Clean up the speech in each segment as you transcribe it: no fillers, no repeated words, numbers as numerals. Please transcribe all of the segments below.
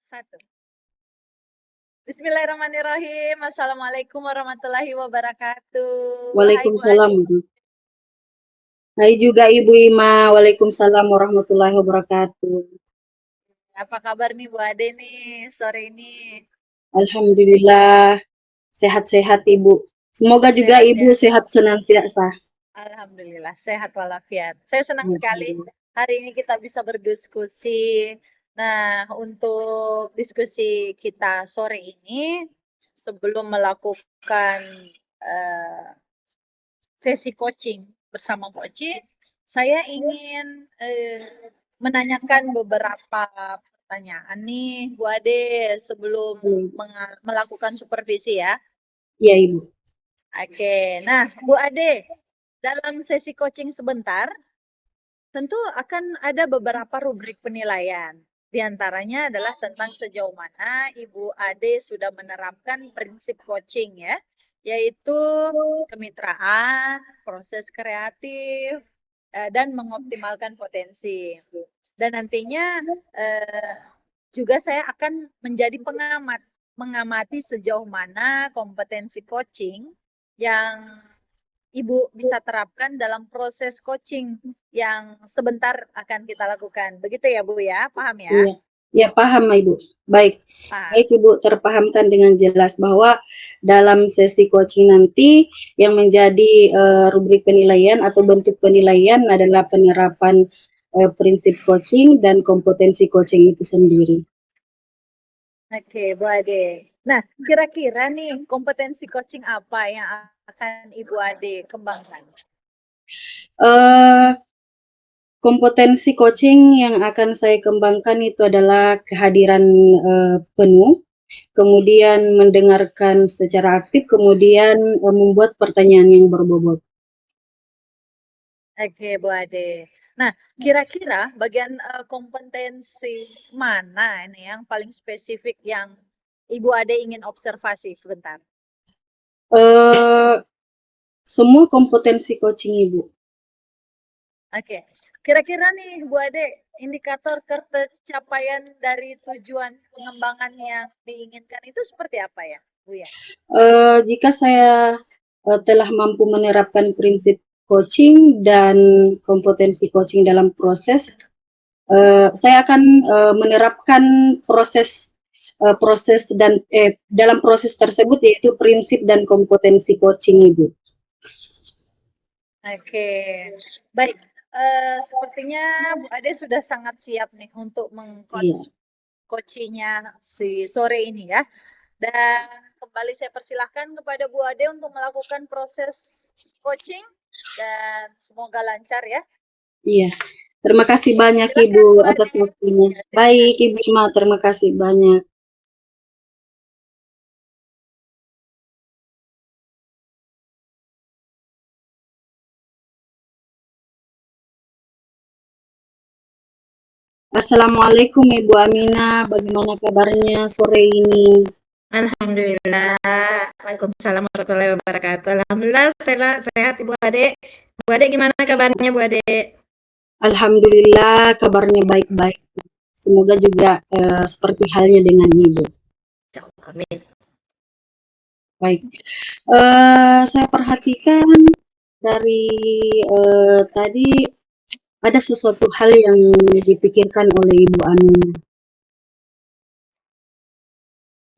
Satu. Bismillahirrahmanirrahim. Assalamualaikum warahmatullahi wabarakatuh. Hai Bu Waalaikumsalam. Ade. Hai juga Ibu Ima. Waalaikumsalam warahmatullahi wabarakatuh. Apa kabar nih Bu Ade nih sore ini? Alhamdulillah sehat-sehat Ibu. Semoga juga Sehat Ibu ya? sehat senantiasa. Alhamdulillah sehat walafiat. Saya senang sekali Alhamdulillah. hari ini kita bisa berdiskusi. Nah, untuk diskusi kita sore ini sebelum melakukan eh, sesi coaching bersama Coach, saya ingin menanyakan beberapa pertanyaan nih Bu Ade sebelum melakukan supervisi ya. Iya Ibu. Oke, nah Bu Ade, dalam sesi coaching sebentar tentu akan ada beberapa rubrik penilaian. Di antaranya adalah tentang sejauh mana Ibu Ade sudah menerapkan prinsip coaching ya, yaitu kemitraan, proses kreatif, dan mengoptimalkan potensi. Dan nantinya juga saya akan menjadi pengamat, mengamati sejauh mana kompetensi coaching yang Ibu bisa terapkan dalam proses coaching yang sebentar akan kita lakukan. Begitu ya Bu ya, paham ya? Iya. Ya paham Ibu. Baik. Paham. Baik Ibu, terpahamkan dengan jelas bahwa dalam sesi coaching nanti yang menjadi rubrik penilaian atau bentuk penilaian adalah penerapan prinsip coaching dan kompetensi coaching itu sendiri. Oke, Bu Ade. Nah, kira-kira nih kompetensi coaching apa yang akan Ibu Ade kembangkan? Kompetensi coaching yang akan saya kembangkan itu adalah kehadiran penuh, kemudian mendengarkan secara aktif, kemudian membuat pertanyaan yang berbobot. Oke, Bu Ade. Nah, kira-kira bagian kompetensi mana ini yang paling spesifik yang Ibu Ade ingin observasi sebentar? Semua kompetensi coaching Ibu. Oke, kira-kira nih Bu Ade, indikator tercapaian dari tujuan pengembangan yang diinginkan itu seperti apa ya, Bu ya? Jika saya telah mampu menerapkan prinsip coaching dan kompetensi coaching dalam proses, saya akan menerapkan proses dan dalam proses tersebut yaitu prinsip dan kompetensi coaching Ibu. Oke, baik. Sepertinya Bu Ade sudah sangat siap nih untuk meng-coach coachingnya si sore ini ya. Dan kembali saya persilahkan kepada Bu Ade untuk melakukan proses coaching dan semoga lancar ya. Iya, terima kasih banyak Silakan, Ibu Bu atas Ade. waktunya. Ya, Baik Ibu Ima, terima kasih banyak. Assalamualaikum Ibu Aminah, bagaimana kabarnya sore ini? Alhamdulillah. Waalaikumsalam warahmatullahi wabarakatuh. Alhamdulillah sehat Ibu Ade. Bu Ade gimana kabarnya Bu Ade? Alhamdulillah kabarnya baik-baik. Semoga juga seperti halnya dengan Ibu. Amin. Baik, saya perhatikan dari tadi ada sesuatu hal yang dipikirkan oleh Ibu Aminah.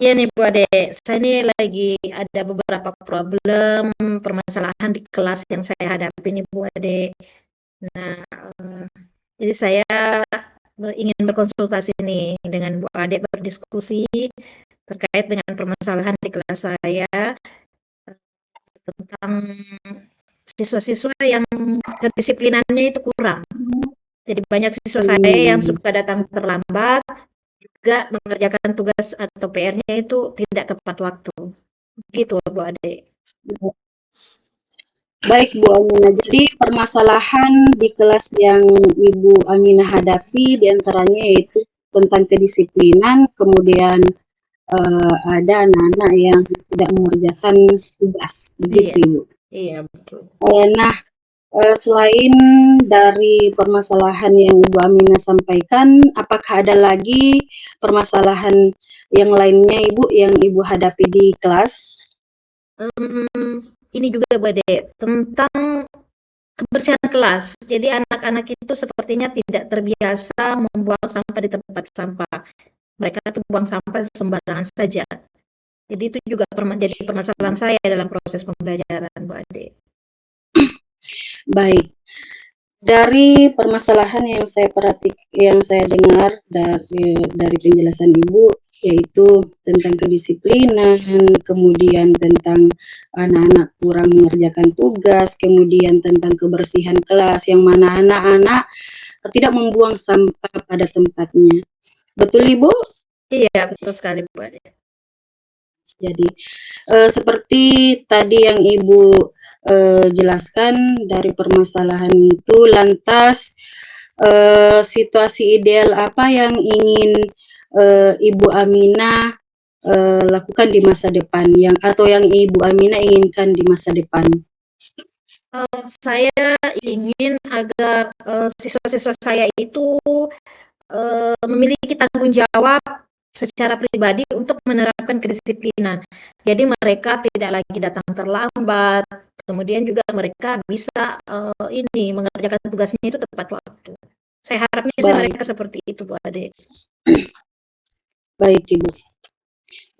Iya nih Bu Ade, saya ini lagi ada beberapa problem, permasalahan di kelas yang saya hadapi nih Bu Ade. Nah, jadi saya ingin berkonsultasi nih dengan Bu Ade, berdiskusi terkait dengan permasalahan di kelas saya tentang siswa-siswa yang kedisiplinannya itu kurang. Jadi banyak siswa saya yang suka datang terlambat, juga mengerjakan tugas atau PR-nya itu tidak tepat waktu. Gitu Bu Ade. Baik Bu Aminah, jadi permasalahan di kelas yang Ibu Aminah hadapi diantaranya yaitu tentang kedisiplinan, kemudian ada anak-anak yang tidak mengerjakan tugas, begitu Iya. Ibu. Iya betul. Nah, Selain dari permasalahan yang Ibu Aminah sampaikan, apakah ada lagi permasalahan yang lainnya Ibu yang Ibu hadapi di kelas? Ini juga Bu Ade, tentang kebersihan kelas. Jadi anak-anak itu sepertinya tidak terbiasa membuang sampah di tempat sampah. Mereka tuh buang sampah sembarangan saja. Jadi itu juga jadi permasalahan saya dalam proses pembelajaran, Bu Ade. Baik, dari permasalahan yang saya dengar dari penjelasan Ibu, yaitu tentang kedisiplinan, kemudian tentang anak-anak kurang mengerjakan tugas, kemudian tentang kebersihan kelas yang mana anak-anak tidak membuang sampah pada tempatnya. Betul Ibu? Iya, betul sekali Bu Ade. Jadi seperti tadi yang Ibu jelaskan dari permasalahan itu, lantas situasi ideal apa yang ingin Ibu Aminah lakukan di masa depan, atau yang Ibu Aminah inginkan di masa depan? Saya ingin agar siswa-siswa saya itu memiliki tanggung jawab secara pribadi untuk menerapkan kedisiplinan. Jadi mereka tidak lagi datang terlambat, kemudian juga mereka bisa ini mengerjakan tugasnya itu tepat waktu. Saya harapnya sih Baik, mereka seperti itu, Bu Ade. baik Ibu.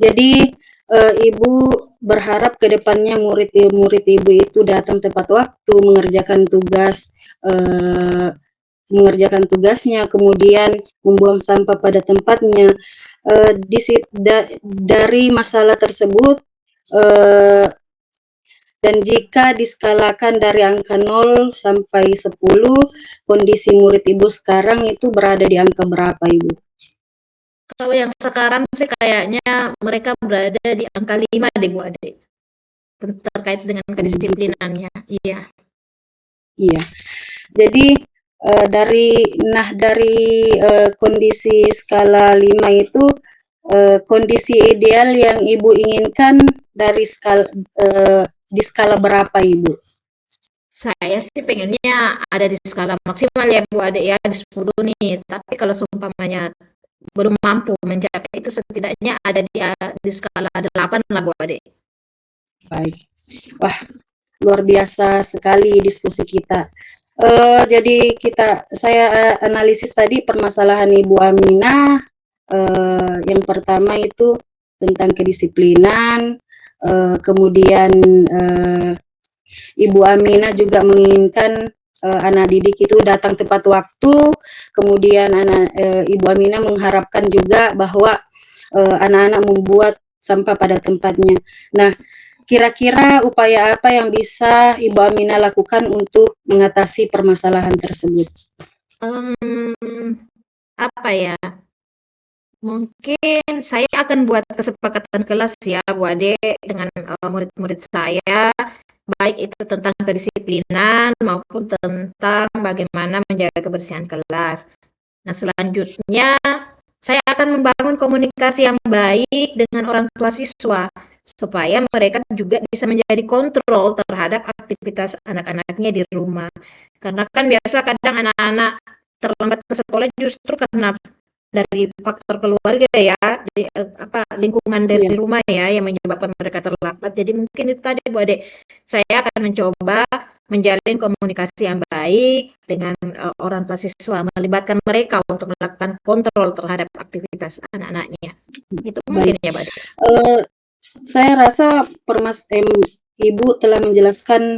Jadi Ibu berharap ke depannya murid-murid Ibu itu datang tepat waktu, mengerjakan tugasnya, kemudian membuang sampah pada tempatnya. Dari masalah tersebut, dan jika diskalakan dari angka 0 sampai 10, kondisi murid Ibu sekarang itu berada di angka berapa Ibu? Kalau yang sekarang sih kayaknya mereka berada di angka 5 deh, Bu Ade. Terkait dengan kedisiplinannya. Iya. Iya. Jadi dari kondisi skala 5 itu, kondisi ideal yang Ibu inginkan di skala berapa Ibu? Saya sih pengennya ada di skala maksimal ya Bu Ade ya, di 10 nih. Tapi kalau seumpamanya belum mampu mencapai itu, setidaknya ada di skala 8 lah Bu Ade. Baik. Wah, luar biasa sekali diskusi kita. Jadi saya analisis tadi permasalahan Ibu Aminah. Yang pertama itu tentang kedisiplinan, kemudian Ibu Aminah juga menginginkan anak didik itu datang tepat waktu, kemudian Ibu Aminah mengharapkan juga bahwa anak-anak membuat sampah pada tempatnya. Nah, kira-kira upaya apa yang bisa Ibu Aminah lakukan untuk mengatasi permasalahan tersebut? Apa ya? Mungkin saya akan buat kesepakatan kelas ya Bu Ade dengan murid-murid saya, baik itu tentang kedisiplinan maupun tentang bagaimana menjaga kebersihan kelas. Nah, selanjutnya saya akan membangun komunikasi yang baik dengan orang tua siswa supaya mereka juga bisa menjadi kontrol terhadap aktivitas anak-anaknya di rumah. Karena kan biasa kadang anak-anak terlambat ke sekolah justru karena dari faktor keluarga ya, lingkungan dari rumah ya yang menyebabkan mereka terlambat. Jadi mungkin itu tadi Bu Ade, saya akan mencoba menjalin komunikasi yang baik dengan orang tua siswa, melibatkan mereka untuk melakukan kontrol terhadap aktivitas anak-anaknya. Itu mungkin ya Bu Ade. Saya rasa Ibu telah menjelaskan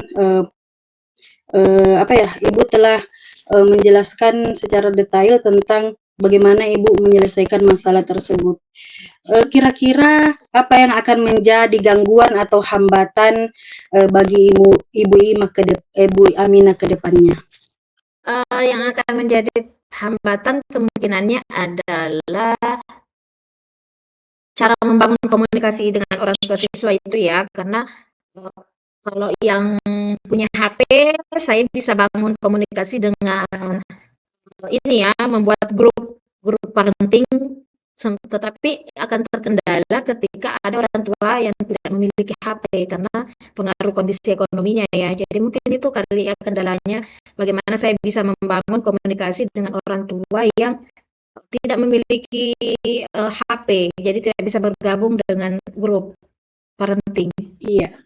Ibu telah menjelaskan secara detail tentang bagaimana Ibu menyelesaikan masalah tersebut. Kira-kira apa yang akan menjadi gangguan atau hambatan bagi Ibu Aminah ke depannya? Yang akan menjadi hambatan kemungkinannya adalah cara membangun komunikasi dengan orang tua siswa itu ya, karena kalau yang punya HP, saya bisa bangun komunikasi dengan ini ya, membuat grup parenting tetapi akan terkendala ketika ada orang tua yang tidak memiliki HP karena pengaruh kondisi ekonominya ya. Jadi mungkin itu kali ya kendalanya, bagaimana saya bisa membangun komunikasi dengan orang tua yang tidak memiliki HP, jadi tidak bisa bergabung dengan grup parenting. Iya,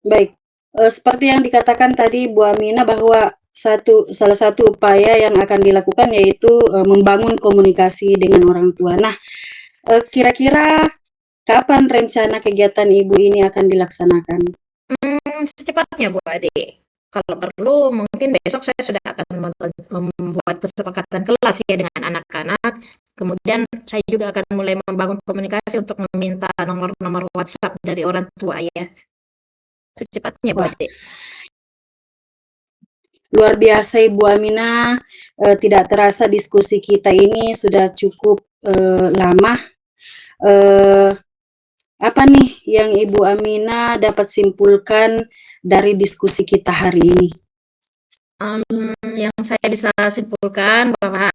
baik. Seperti yang dikatakan tadi Bu Amina bahwa salah satu upaya yang akan dilakukan yaitu membangun komunikasi dengan orang tua. Nah, kira-kira kapan rencana kegiatan Ibu ini akan dilaksanakan? Secepatnya Bu Ade. Kalau perlu mungkin besok saya sudah akan membuat kesepakatan kelas ya dengan anak-anak. Kemudian saya juga akan mulai membangun komunikasi untuk meminta nomor-nomor WhatsApp dari orang tua ya. Secepatnya Bu Wah, Ade. luar biasa Ibu Amina, tidak terasa diskusi kita ini sudah cukup lama. Apa nih yang Ibu Amina dapat simpulkan dari diskusi kita hari ini? Yang saya bisa simpulkan bahwa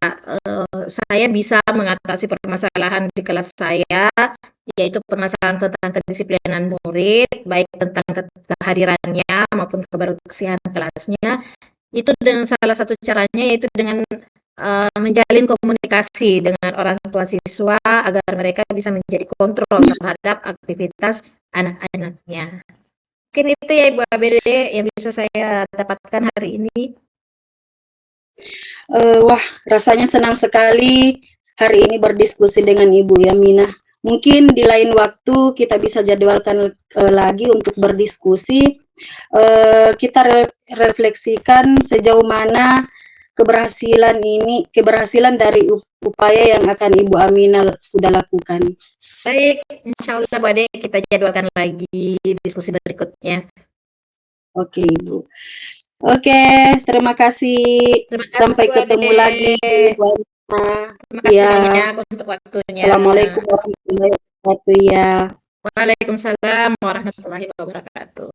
saya bisa mengatasi permasalahan di kelas saya, yaitu permasalahan tentang kedisiplinan murid, baik tentang kehadirannya maupun kebersihan kelasnya. Itu dengan salah satu caranya yaitu dengan menjalin komunikasi dengan orang tua siswa agar mereka bisa menjadi kontrol terhadap aktivitas anak-anaknya. Mungkin itu ya Ibu ABD yang bisa saya dapatkan hari ini. Wah, rasanya senang sekali hari ini berdiskusi dengan Ibu Yamina. Mungkin di lain waktu kita bisa jadwalkan lagi untuk berdiskusi. Kita refleksikan sejauh mana keberhasilan dari upaya yang akan Ibu Amina sudah lakukan. Baik, insya Allah Bu Ade, kita jadwalkan lagi diskusi berikutnya. Oke Ibu. Oke, terima kasih. Terima kasih Sampai Bu ketemu Ade. lagi Ibu Amina. Terima kasih Ya, banyak untuk waktunya. Assalamualaikum warahmatullahi wabarakatuh ya. Waalaikumsalam warahmatullahi wabarakatuh.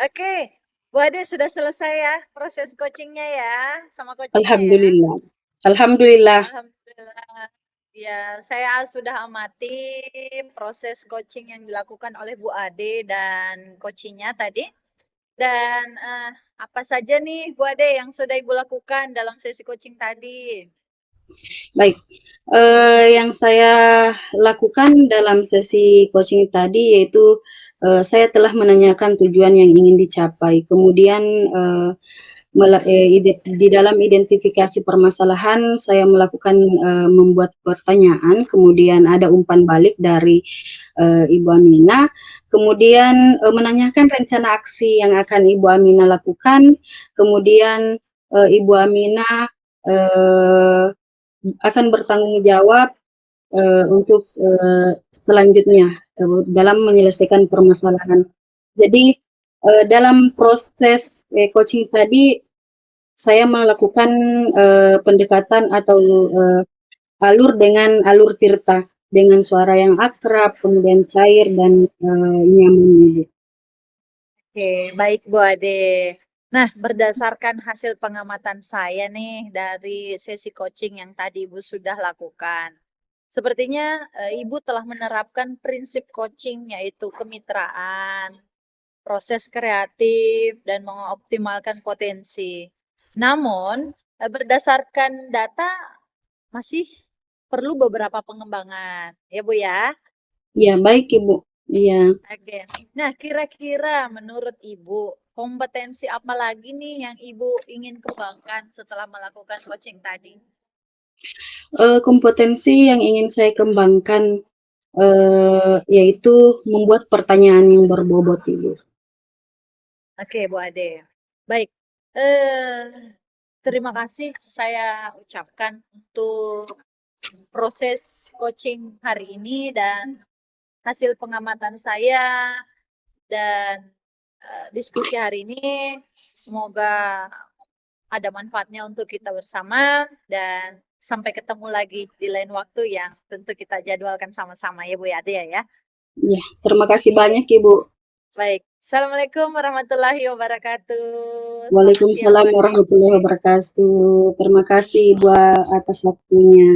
Oke, Bu Ade sudah selesai ya proses coachingnya ya, sama coachingnya ya. Alhamdulillah. Alhamdulillah. Alhamdulillah. Ya, saya sudah amati proses coaching yang dilakukan oleh Bu Ade dan coachingnya tadi. Dan apa saja nih Bu Ade yang sudah Ibu lakukan dalam sesi coaching tadi? Baik, yang saya lakukan dalam sesi coaching tadi yaitu saya telah menanyakan tujuan yang ingin dicapai. Kemudian di dalam identifikasi permasalahan saya melakukan membuat pertanyaan, kemudian ada umpan balik dari Ibu Amina, kemudian menanyakan rencana aksi yang akan Ibu Amina lakukan, kemudian Ibu Amina akan bertanggung jawab untuk selanjutnya dalam menyelesaikan permasalahan. Jadi dalam proses coaching tadi saya melakukan pendekatan atau alur dengan alur Tirta dengan suara yang akrab, kemudian cair dan nyaman. Oke, baik Bu Ade. Nah, berdasarkan hasil pengamatan saya nih dari sesi coaching yang tadi Ibu sudah lakukan. Sepertinya Ibu telah menerapkan prinsip coaching yaitu kemitraan, proses kreatif, dan mengoptimalkan potensi. Namun, berdasarkan data masih perlu beberapa pengembangan, ya Bu ya? Ya, baik Ibu. Iya. Oke. Nah, kira-kira menurut Ibu, kompetensi apa lagi nih yang Ibu ingin kembangkan setelah melakukan coaching tadi? Kompetensi yang ingin saya kembangkan yaitu membuat pertanyaan yang berbobot, Ibu. Oke, Bu Ade. Baik. Terima kasih saya ucapkan untuk proses coaching hari ini dan hasil pengamatan saya dan diskusi hari ini. Semoga ada manfaatnya untuk kita bersama dan sampai ketemu lagi di lain waktu yang tentu kita jadwalkan sama-sama ya Bu Ade ya. Ya, terima kasih banyak Ibu. Baik, Assalamualaikum warahmatullahi wabarakatuh. Selamat siang, Waalaikumsalam Bu Ade. warahmatullahi wabarakatuh. Terima kasih Ibu atas waktunya.